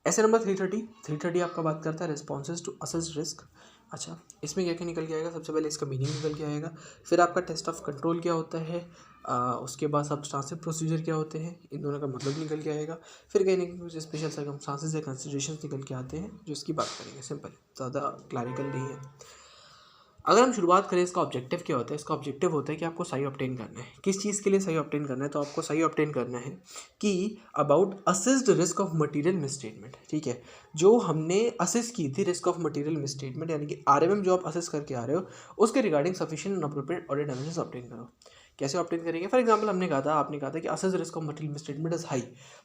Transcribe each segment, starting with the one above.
ऐसे नंबर 330 आपका बात करता है रिस्पॉन्सेज टू असेस रिस्क। अच्छा, इसमें क्या क्या निकल के आएगा, सबसे पहले इसका मीनिंग निकल के आएगा, फिर आपका टेस्ट ऑफ कंट्रोल क्या होता है, उसके बाद सब्सटेंसिव प्रोसीजर क्या होते हैं, इन दोनों का मतलब निकल के आएगा, फिर कहीं ना कहीं कुछ स्पेशल सर्कमस्टांसेस या कंसिडरेशंस निकल के आते हैं जो इसकी बात करेंगे। सिंपल, ज़्यादा क्लैरिकल नहीं है। अगर हम शुरुआत करें, इसका ऑब्जेक्टिव क्या होता है, इसका ऑब्जेक्टिव होता है कि आपको सही ऑब्टेन करना है। किस चीज़ के लिए सही ऑब्टेन करना है, तो आपको सही ऑब्टेन करना है कि about assessed risk of material misstatement. ठीक है, जो हमने असेस की थी रिस्क ऑफ मटेरियल मिसस्टेटमेंट, यानी कि आरएमएम जो आप असेस करके आ रहे हो, उसके regarding sufficient and appropriate audit analysis obtain करो। कैसे ऑब्टेन करेंगे, फॉर एग्जांपल आपने कहा था कि assess risk of material misstatement is high,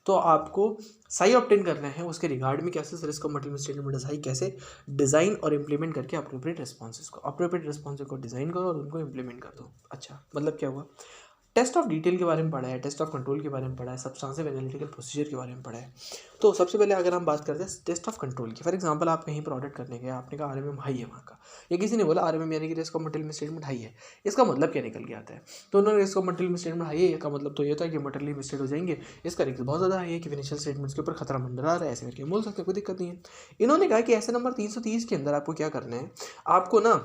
तो आपको सही ऑब्टेन करना है उसके रिगार्ड में कि assess risk of material misstatement is high कैसे, डिज़ाइन और इम्प्लीमेंट करके अप्रोप्रिएट रिस्पॉन्सेज को डिज़ाइन करो और उनको इम्प्लीमेंट कर दो। अच्छा, मतलब क्या हुआ, टेस्ट ऑफ डिटेल के बारे में पढ़ा है, टेस्ट ऑफ कंट्रोल के बारे में पढ़ा है, सब्सटेंसिव एनालिटिकल प्रोसीजर के बारे में पढ़ा है। तो सबसे पहले अगर हम बात करते हैं टेस्ट ऑफ कंट्रोल की, फॉर एग्जांपल आप कहीं पर ऑडिट करने गए, आपने कहा आरएमएम हाई है वहाँ का, या किसी ने बोला आरएमएम यानी कि risk of material misstatement high है, इसका मतलब क्या निकल के आता है, तो उन्होंने risk of material misstatement high है का मतलब तो ये था कि मटेरियल मिसस्टेट हो जाएंगे, इसका रिस्क बहुत ज़्यादा हाई है कि फाइनेंशियल स्टेटमेंट्स के ऊपर खतरा मंडरा रहा है, ऐसे करके बोल सकते हैं, कोई दिक्कत नहीं है। इन्होंने कहा कि ऐसे नंबर 330 के अंदर आपको क्या करना है, आपको ना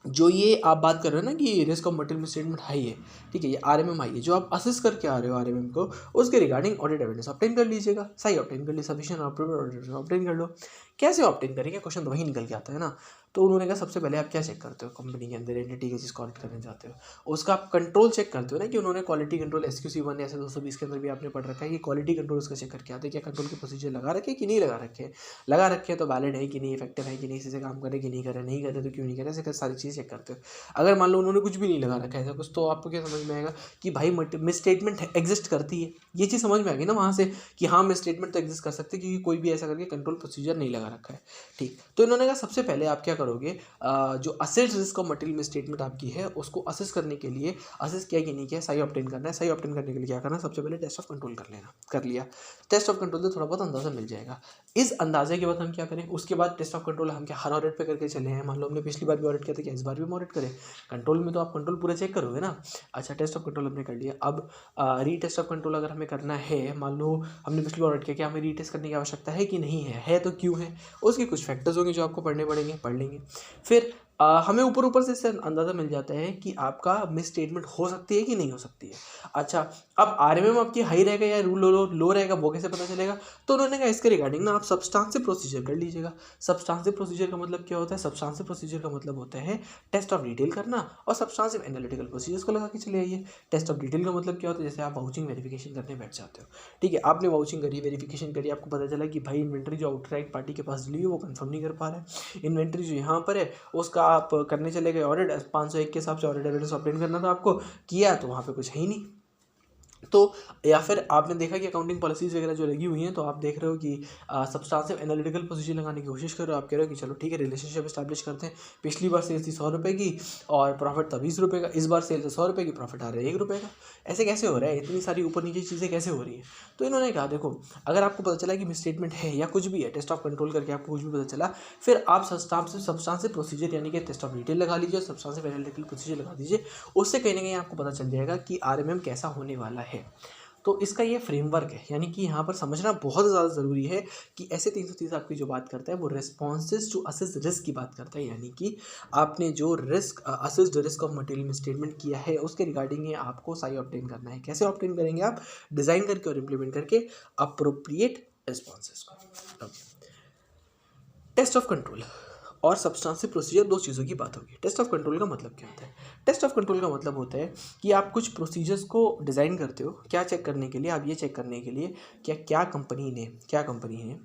जो ये आप बात कर रहे हो ना कि risk of material misstatement high है, ठीक है, ये आरएमएम हाई है, जो आप असेस करके आ रहे हो आरएमएम को, उसके रिगार्डिंग ऑडिट एविडेंस ऑब्टेन कर लीजिएगा, सही ऑब्टेन कर ली, सफिशिएंट ऑडिट ऑब्टेन कर लो। कैसे ऑब्टेन करेंगे, क्वेश्चन तो वही निकल के आता है ना। तो उन्होंने कहा सबसे पहले आप क्या चेक करते हो कंपनी के अंदर एंटिटी के जिसको ऑडिट करने जाते हो, उसका आप कंट्रोल चेक करते हो ना, कि उन्होंने क्वालिटी कंट्रोल SQC 1 ऐसे 220 के अंदर भी आपने पढ़ रखा है कि क्वालिटी कंट्रोल उसका चेक करके आते हैं, क्या कंट्रोल के प्रोसीजर लगा रखे हैं कि नहीं लगा रखे हैं, लगा रखे हैं तो वैलिड है कि नहीं, इफेक्टिव है कि नहीं, इसी से काम करे कि नहीं करे, नहीं करे तो क्यों नहीं करे, ऐसे सारी चीज़ चेक करते हो। अगर मान लो उन्होंने कुछ भी नहीं लगा रखा है ऐसा कुछ, तो आपको क्या समझ में आएगा कि भाई मिसस्टेटमेंट एग्जिस्ट करती है, ये चीज़ समझ में आ गई ना वहाँ से, कि हाँ मिसस्टेटमेंट तो एग्जिस्ट कर सकती है क्योंकि कोई भी ऐसा करके कंट्रोल प्रोसीजर नहीं लगा रखा है। ठीक, तो इन्होंने कहा सबसे पहले आप क्या करोगे, जो asset risk of material misstatement आपकी है उसको असेस करने के लिए, असेस किया कि नहीं किया, सही ऑब्टेन करना है, सही ऑब्टेन करने के लिए क्या करना है, सबसे पहले टेस्ट ऑफ कंट्रोल कर लिया, टेस्ट ऑफ कंट्रोल से थोड़ा बहुत अंदाजा मिल जाएगा। इस अंदाजे के बाद हम क्या करें, उसके बाद टेस्ट ऑफ कंट्रोल हम क्या हर ऑडिट पे करके चले हैं, मान लो हमने पिछली बार भी ऑडिट किया था, क्या इस बार भी हम ऑडिट करें, कंट्रोल में तो आप कंट्रोल पूरा चेक करोगे ना। अच्छा, टेस्ट ऑफ कंट्रोल हमने कर लिया, अब रीटेस्ट ऑफ कंट्रोल अगर हमें करना है, मान लो हमने पिछली बार ऑडिट किया, क्या हमें रीटेस्ट करने की आवश्यकता है कि नहीं है तो क्यों है, उसके कुछ फैक्टर्स होंगे जो आपको पढ़ने पड़ेंगे, पढ़ लेंगे। फिर हमें ऊपर ऊपर से इससे अंदाज़ा मिल जाता है कि आपका मिस स्टेटमेंट हो सकती है कि नहीं हो सकती है। अच्छा, अब आरएमएम आपकी हाई रहेगा या लो रहेगा, वो कैसे पता चलेगा, तो उन्होंने कहा इसके रिगार्डिंग ना आप सब्सटेंसिव प्रोसीजर कर लीजिएगा। सब्सटेंसिव प्रोसीजर का मतलब क्या होता है, सब्सटेंसिव प्रोसीजर का मतलब होता है टेस्ट ऑफ डिटेल करना, और सब्सटेंसिव एनालिटिकल प्रोसीजर्स को लगा के चले आइए। टेस्ट ऑफ डिटेल का मतलब क्या होता है, जैसे आप वाउचिंग वेरिफिकेशन करने बैठ जाते हो, ठीक है, आपने वाउचिंग करी, वेरिफिकेशन करी, आपको पता चला कि भाई इन्वेंट्री जो आउटराइट पार्टी के पास डली है वो कंफर्म नहीं कर पा रहा है, इन्वेंट्री जो यहाँ पर है उसका आप करने चले गए ऑडिट, 501 के हिसाब से ऑडिट एविडेंस ऑब्टेन करना था आपको, किया तो वहाँ पे कुछ है ही नहीं। तो या फिर आपने देखा कि अकाउंटिंग पॉलिसीज़ वगैरह जो लगी हुई हैं, तो आप देख रहे हो कि सब्सटेंसिव एनालिटिकल प्रोसीजर लगाने की कोशिश कर रहे हो, आप कह रहे हो कि चलो ठीक है रिलेशनशिप इस्टेब्लिश करते हैं, पिछली बार सेल्स थी 100 रुपये की और प्रॉफिट था 20 रुपये का, इस बार सेल्स है 100 रुपये की, प्रॉफिट आ रहा है 1 रुपये का, ऐसे कैसे हो रहा है, इतनी सारी ऊपर नीचे चीज़ें कैसे हो रही हैं। तो इन्होंने कहा देखो, अगर आपको पता चला कि मिसस्टेटमेंट है या कुछ भी है, टेस्ट ऑफ कंट्रोल करके आपको कुछ भी पता चला, फिर आप सब्सटेंसिव प्रोसीजर यानी कि टेस्ट ऑफ डिटेल लगा लीजिए, सब्सटेंसिव एनालिटिकल प्रोसीजर लगा दीजिए, उससे कहीं ना कहीं आपको पता चल जाएगा कि आरएमएम कैसा होने वाला है। तो इसका ये फ्रेमवर्क है, यानी कि यहाँ पर समझना बहुत ज़्यादा ज़रूरी है कि ऐसे 330 आपकी जो बात करता है वो रिस्पॉन्सेज टू असेस रिस्क की बात करता है, यानी कि आपने जो risk assessed risk of material misstatement किया है उसके रिगार्डिंग ये आपको सही ऑब्टेन करना है। कैसे ऑब्टेन करेंगे आप, डिज़ाइन करके और इम्प्लीमेंट करके अप्रोप्रिएट रिस्पॉन्सेज को। टेस्ट ऑफ कंट्रोल और सब्सटेंसिव प्रोसीजर, दो चीज़ों की बात होगी। टेस्ट ऑफ कंट्रोल का मतलब क्या होता है, टेस्ट ऑफ कंट्रोल का मतलब होता है कि आप कुछ प्रोसीजर्स को डिज़ाइन करते हो, क्या चेक करने के लिए, आप ये चेक करने के लिए क्या कंपनी ने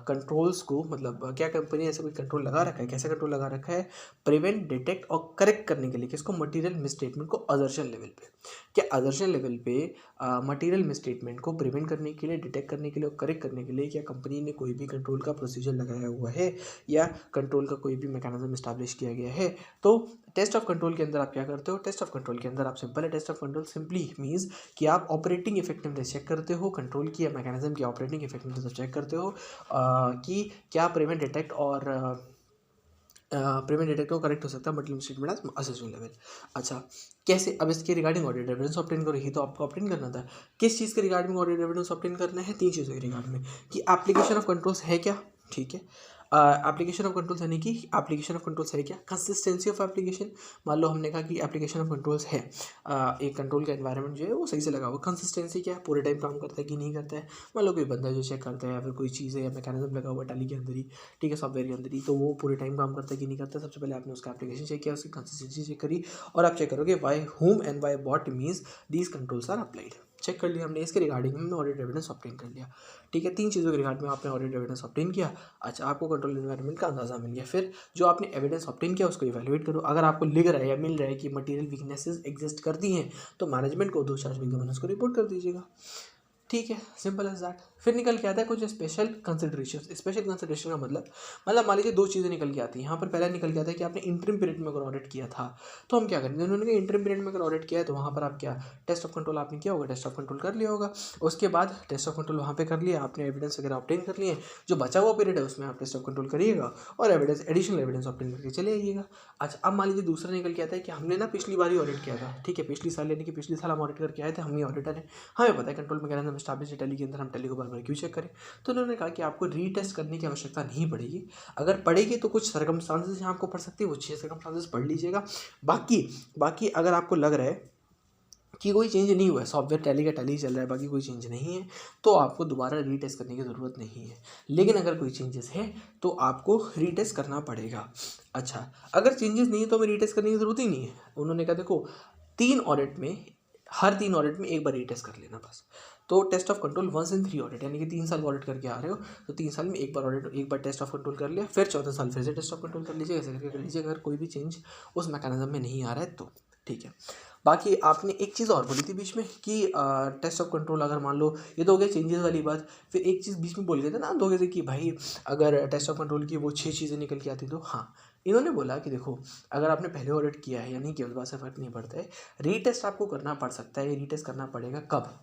कंट्रोल्स को, मतलब क्या कंपनी ऐसा कोई कंट्रोल लगा रखा है, कैसा कंट्रोल लगा रखा है, प्रिवेंट, डिटेक्ट और करेक्ट करने के लिए, किसको, मटीरियल मिसस्टेटमेंट को असर्शन लेवल पे। क्या असर्शन लेवल पे मटीरियल मिसस्टेटमेंट को प्रिवेंट करने के लिए, डिटेक्ट करने के लिए और करेक्ट करने के लिए क्या कंपनी ने कोई भी कंट्रोल का प्रोसीजर लगाया हुआ है या कंट्रोल का कोई भी मैकेनिज्म इस्टेब्लिश किया गया है। तो टेस्ट ऑफ कंट्रोल के अंदर आप क्या करते हो, टेस्ट ऑफ कंट्रोल के अंदर आप सिंपल है, test of control simply means कि आप ऑपरेटिंग इफेक्टिवनेस चेक करते हो, कंट्रोल की या मैकेनिज्म की ऑपरेटिंग इफेक्टिवनेस चेक करते हो कि क्या प्रिवेंट, डिटेक्ट और प्रीमियम डेटा को करेक्ट हो सकता है multiple statement as assessment level. अच्छा कैसे, अब इसके रिगार्डिंग ऑडिट एविडेंस ऑब्टेन करो, ये तो आपको ऑब्टेन करना था। किस चीज़ के रिगार्डिंग ऑडिट एविडेंस ऑब्टेन करना है? 3 चीज़ों के रिगार्ड में कि एप्लीकेशन ऑफ कंट्रोल्स है क्या, ठीक है। एप्लीकेशन ऑफ कंट्रोल्स यानी कि एप्लीकेशन ऑफ कंट्रोल्स है क्या, कंसिस्टेंसी ऑफ एप्लीकेशन। मान लो हमने कहा कि एप्लीकेशन ऑफ कंट्रोल्स है, एक कंट्रोल का एनवायरनमेंट जो है वो सही से लगा हुआ, कंसिस्टेंसी क्या है, पूरे टाइम काम करता है कि नहीं करता है। मान लो कोई बंदा जो चेक करता है या फिर कोई चीज़ है या मैकेनिज्म लगा हुआ है टैली के अंदर ही, ठीक है, सॉफ्टवेयर के अंदर ही, तो वो पूरे टाइम काम करता है कि नहीं करता। सबसे पहले आपने उसका एप्लीकेशन चेक किया, उसकी कंसिस्टेंसी चेक करी, और आप चेक करोगे by whom and by what means these controls are applied. Check कर लिया हमने, इसके रिगार्डिंग में ऑडिट एविडेंस ऑब्टेन कर लिया, ठीक है। 3 चीज़ों के रिगार्ड में आपने ऑडिट एविडेंस ऑब्टेन किया। अच्छा आपको कंट्रोल एनवायरनमेंट का अंदाजा मिल गया। फिर जो आपने एविडेंस ऑब्टेन किया उसको इवैल्यूएट करो। अगर आपको लिख रहा है या मिल रहा है कि मटेरियल वीकनेसेस एग्जिस्ट करती हैं तो मैनेजमेंट को 2 चार्ज वीक को रिपोर्ट कर दीजिएगा, ठीक है, सिंपल एज दैट। फिर निकल के आता है कुछ स्पेशल कंसिडरेशन। स्पेशल कंसिडरेशन का मतलब मान लीजिए 2 चीज़ें निकल के आती हैं यहाँ पर। पहला निकल के आता है कि आपने इंटरिम पीरियड में अगर ऑडिट किया था तो हम क्या करेंगे, उन्होंने कहा इंटरिम पीरियड में अगर ऑडिट किया है तो वहाँ पर आप क्या टेस्ट ऑफ कंट्रोल आपने किया होगा, टेस्ट ऑफ कंट्रोल कर लिया होगा। उसके बाद टेस्ट ऑफ कंट्रोल वहाँ पे कर लिया आपने, एविडेंस वगैरह ऑब्टेन कर लिए, जो बचा हुआ पीरियड है उसमें आप टेस्ट ऑफ कंट्रोल करिएगा और एविडेंस एडिशनल एविडेंस ऑब्टेन करके चले आइएगा। अच्छा अब मान लीजिए दूसरा निकल के आता है कि हमने ना पिछली बार ही ऑडिट किया था, ठीक है, पिछली साल यानी कि पिछले साल हम ऑडिट करके आए थे, हम ही ऑडिटर हैं, हमें पता है कंट्रोल मैकेनिज्म एस्टैब्लिश टैली के अंदर, हम टैली को बार बार क्यों चेक करें। तो उन्होंने कहा कि आपको रीटेस्ट करने की आवश्यकता नहीं पड़ेगी। अगर पड़ेगी तो कुछ सर्कमस्टांसेस यहाँ आपको पड़ सकती है, वो 6 सर्कमस्टांसेस पढ़ लीजिएगा। बाकी अगर आपको लग रहा है कि कोई चेंज नहीं हुआ है, सॉफ्टवेयर टैली का टैली चल रहा है, बाकी कोई चेंज नहीं है, तो आपको दोबारा रीटेस्ट करने की ज़रूरत नहीं है। लेकिन अगर कोई चेंजेस है तो आपको रीटेस्ट करना पड़ेगा। अच्छा अगर चेंजेस नहीं है तो हमें रीटेस्ट करने की ज़रूरत ही नहीं है। उन्होंने कहा देखो हर 3 ऑडिट में एक बार रीटेस्ट कर लेना बस। तो test of control 1 in 3 audit, यानी कि 3 साल ऑडिट करके आ रहे हो तो 3 साल में एक बार टेस्ट ऑफ कंट्रोल कर लिया, फिर 14 साल फिर से टेस्ट ऑफ कंट्रोल कर लीजिए, ऐसे करके कर लीजिए अगर कोई भी चेंज उस मैकेनिज्म में नहीं आ रहा है तो, ठीक है। बाकी आपने एक चीज़ और बोली थी बीच में कि टेस्ट ऑफ कंट्रोल अगर मान लो, ये तो हो गया चेंजेस वाली बात, फिर एक चीज़ बीच में बोल गए थे ना आप लोगों से कि भाई अगर टेस्ट ऑफ कंट्रोल की वो 6 चीज़ें निकल के आती तो हाँ, इन्होंने बोला कि देखो अगर आपने पहले ऑडिट किया है या नहीं किया उस बात से फ़र्क नहीं पड़ता है, रीटेस्ट आपको करना पड़ सकता है। ये रीटेस्ट करना पड़ेगा कब,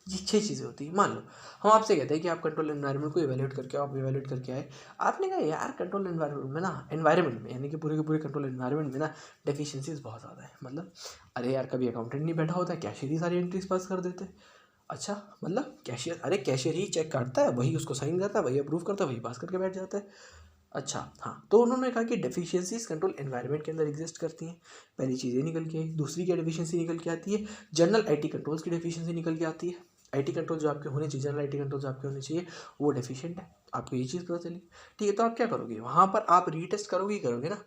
ये 6 चीज़ें होती हैं। मान लो हम आपसे कहते हैं कि आप कंट्रोल एनवायरनमेंट को इवैल्यूएट करके आओ, आप इवैल्यूएट करके आए, आपने कहा यार कंट्रोल एनवायरनमेंट में यानी कि पूरे कंट्रोल एनवायरनमेंट में ना डेफिशिएंसीज बहुत ज़्यादा है। मतलब अरे यार कभी अकाउंटेंट नहीं बैठा होता, कैशियर ही सारी एंट्रीज पास कर देते। अच्छा मतलब कैशियर ही चेक काटता है, वही उसको साइन करता है, वही अप्रूव करता है, वही पास करके बैठ जाता है। अच्छा हाँ, तो उन्होंने कहा कि डेफिशिएंसीज कंट्रोल एनवायरनमेंट के अंदर एग्जिस्ट करती हैं। पहली चीज़ ये निकल के आई। दूसरी क्या डेफिशिएंसी निकल के आती है, जनरल आईटी कंट्रोल्स की डेफिशिएंसी निकल के आती है। आईटी कंट्रोल जो आपके होने चाहिए, जनरल आईटी कंट्रोल जो आपके होने चाहिए वो डेफिशिएंट है, आपको ये चीज़ पता चली, ठीक है। तो आप क्या करोगे, वहाँ पर आप रीटेस्ट करोगे ही करोगे ना।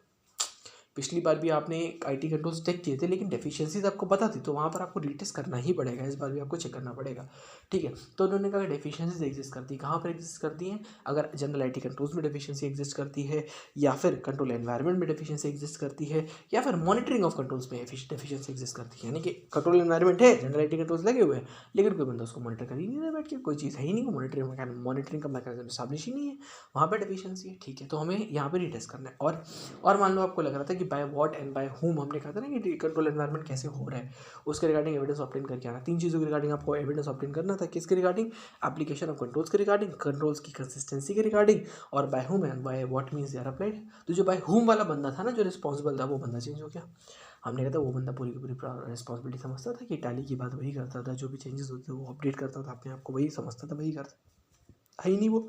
पिछली बार भी आपने आईटी कंट्रोल्स चेक किए थे लेकिन डेफिशिएंसीज आपको पता थी, तो वहाँ पर आपको रीटेस्ट करना ही पड़ेगा, इस बार भी आपको चेक करना पड़ेगा, ठीक है। तो उन्होंने कहा डेफिशिएंसीज एग्जिस्ट करती है, कहाँ पर एग्जिस्ट करती हैं, अगर जनरल आईटी कंट्रोल्स में डेफिशिएंसी एग्जिस्ट करती है, या फिर कंट्रोल एनवायरनमेंट में डेफिशिएंसी एग्जिस्ट करती है, या फिर मॉनिटरिंग ऑफ कंट्रोल्स में डेफिशिएंसी एग्जिस्ट करती है। यानी कि कंट्रोल एनवायरनमेंट है, जनरल आईटी कंट्रोल्स लगे हुए हैं, लेकिन कोई बंदा उसको मॉनिटर कर ही नहीं रहा बैठ के, कोई चीज़ है ही नहीं, मॉनिटरिंग का मैकेनिज्म स्टैब्लिश ही नहीं है, वहाँ पर डेफिशिएंसी है, ठीक है। तो हमें यहाँ पर रीटेस्ट करना है। और मान लो आपको लग रहा था कि by what and by whom, हमने कहा था ना कि कंट्रोल एनवायरनमेंट कैसे हो रहा है, उसके रिगार्डिंग एविडेंस ऑब्टेन करके आना। 3 चीज़ों के रिगार्डिंग आपको एविडेंस ऑब्टेन करना था, किसके रिगार्डिंग, एप्लीकेशन ऑफ कंट्रोल्स के रिगार्डिंग, कंट्रोल्स की कंसिस्टेंसी के रिगार्डिंग, और by whom and by what means they are applied. तो जो बाय होम वाला बंदा था ना, जो रिस्पॉन्सिबल था, वो बंदा चेंज हो गया। हमने कहा था वो बंदा पूरी की पूरी रिस्पॉन्सिबिलिटी समझता था कि टैली की बात वही करता था, जो भी चेंजेस होते थे वो अपडेट करता था अपने आप को, वही समझता था, वही करता है ही नहीं वो।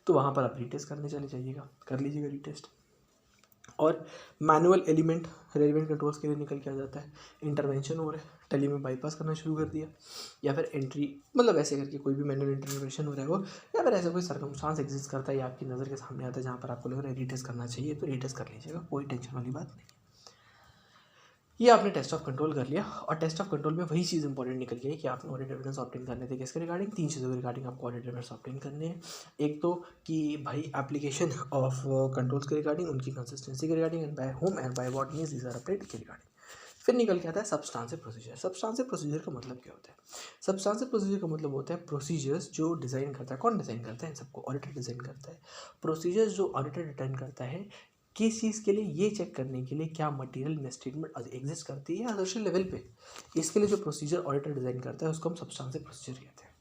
तो वहाँ पर आप रीटेस्ट करने चले जाइएगा, कर लीजिएगा रीटेस्ट। और मैनुअल एलिमेंट रेलिवेंट कंट्रोल्स के लिए निकल के आ जाता है, इंटरवेंशन हो रहा है, टैली में बाईपास करना शुरू कर दिया, या फिर एंट्री मतलब ऐसे करके कोई भी मैनुअल इंटरवेंशन हो रहा है वो, या फिर ऐसा कोई सर्कमस्टांस एग्जिस्ट करता है या आपकी नज़र के सामने आता है जहाँ पर आपको लग रहा है रीटेस्ट करना चाहिए, तो रीटेस्ट कर लीजिएगा, कोई टेंशन वाली बात नहीं। ये आपने टेस्ट ऑफ कंट्रोल कर लिया, और टेस्ट ऑफ कंट्रोल में वही चीज़ इंपॉर्टेंट निकल गई कि आपने ऑडिट एविडेंस ऑब्टेन करने थे किसके रिगार्डिंग, 3 चीज़ों के रिगार्डिंग आपको ऑडिट एविडेंस ऑब्टेन करने हैं। एक तो कि भाई एप्लीकेशन ऑफ कंट्रोल्स के रिगार्डिंग, उनकी कंसिस्टेंसी के regarding, and by whom and by what means these are applied के रिगार्डिंग। फिर निकल के आता है सब्सटेंसिव प्रोसीजर। सब्सटेंसिव प्रोसीजर का मतलब क्या होता है, सब्सटेंसिव प्रोसीजर का मतलब होता है प्रोसीजर्स जो डिज़ाइन करता है। कौन डिज़ाइन करता है इन सबको, ऑडिटर डिज़ाइन करता है। प्रोसीजर्स जो ऑडिटर डिज़ाइन करता है किस चीज़ के लिए, ये चेक करने के लिए क्या मटेरियल मिसस्टेटमेंट एग्जिस्ट करती है असोशियल लेवल पे, इसके लिए जो प्रोसीजर ऑडिटर डिज़ाइन करता है उसको हम सब्सटेंसिव प्रोसीजर कहते हैं,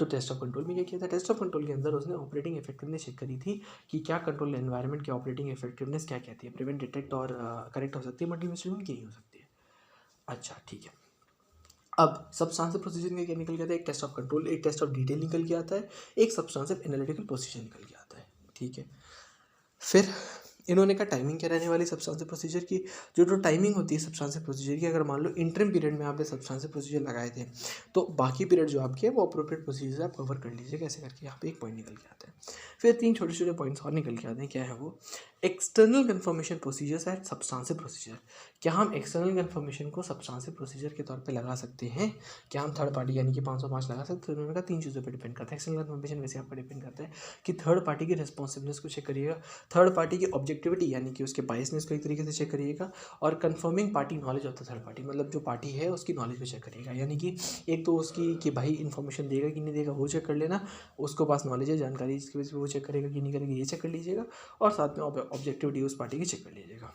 तो टेस्ट ऑफ कंट्रोल में क्या किया था, टेस्ट ऑफ कंट्रोल के अंदर उसने ऑपरेटिंग इफेक्टिवनेस चेक करी थी कि क्या कंट्रोल एनवायरनमेंट की ऑपरेटिंग इफेक्टिवनेस क्या कहती है, प्रिवेंट, डिटेक्ट और करेक्ट हो सकती है, मल्टीपल स्टेटमेंट की नहीं हो सकती है। अच्छा ठीक है, अब सब्सटेंसिव प्रोसीजर में क्या निकल के आता है, एक टेस्ट ऑफ कंट्रोल, एक टेस्ट ऑफ डिटेल निकल के आता है, एक सब्सटेंसिव एनालिटिकल प्रोसीजर निकल के आता है। ठीक है, फिर इन्होंने कहा टाइमिंग क्या रहने वाली सब्सटेंसिव प्रोसीजर की, जो टाइमिंग होती है सब्सटेंसिव प्रोसीजर की, अगर मान लो इंटरम पीरियड में आपने सब्सटेंसिव प्रोसीजर लगाए थे तो बाकी पीरियड जो आपके है वो अप्रोप्रिएट प्रोसीजर आप कवर कर लीजिए, कैसे करके यहाँ पे एक पॉइंट निकल के आता है। फिर 3 छोटे छोटे पॉइंट्स और निकल के आते हैं, क्या है वो, external conformation procedures and substantive procedure. क्या हम एक्सटर्नल कन्फर्मेशन को सब्सटेंसिव प्रोसीजर के तौर पे लगा सकते हैं, क्या हम थर्ड पार्टी यानी कि 505 लगा सकते हैं, तो उन्होंने कहा 3 चीज़ों पे डिपेंड करता है। एक्सटर्नल कन्फर्मेशन वैसे आपका डिपेंड करता है कि थर्ड पार्टी की रिस्पॉन्सिबनेस को चेक करिएगा, थर्ड पार्टी की ऑब्जेक्टिविटी यानी कि उसके बायसनेस को एक तरीके से चेक करिएगा, और confirming party knowledge of the third party, मतलब जो पार्टी है उसकी नॉलेज को चेक करिएगा, यानी कि एक तो उसकी कि भाई इन्फॉर्मेशन देगा कि नहीं देगा वो चेक कर लेना, उसको पास नॉलेज है जानकारी इसकी वजह से वो चेक करेगा कि नहीं करेगा ये चेक कर लीजिएगा, और साथ में ऑब्जेक्टिविटी उस पार्टी की चेक कर लीजिएगा।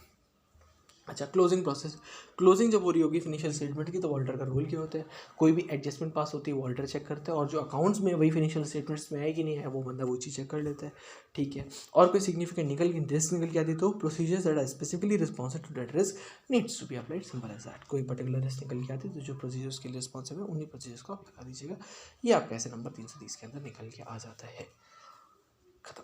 अच्छा, क्लोजिंग प्रोसेस, क्लोजिंग जब हो रही होगी फिनिशियल स्टेटमेंट की तो वॉल्टर का रोल क्या होता है, कोई भी एडजस्टमेंट पास होती है वॉल्टर चेक करता है, और जो अकाउंट्स में वही फिनिशियल स्टेटमेंट्स में है कि नहीं है वो बंदा वो चीज़ चेक कर लेता है। ठीक है, और कोई सिग्निफिकेंट रिस्क निकल के आती तो procedures that are specifically responsive to that risk needs to be applied, simple as that. कोई पर्टिकुलर रिस्क निकल के आती तो जो प्रोसीजर्स के लिए रिस्पॉन्सिव है उन्हीं प्रोसीजर्स को आप लगा दीजिएगा। ये आपका ऐसे नंबर 330 के अंदर निकल के आ जाता है। खत्म।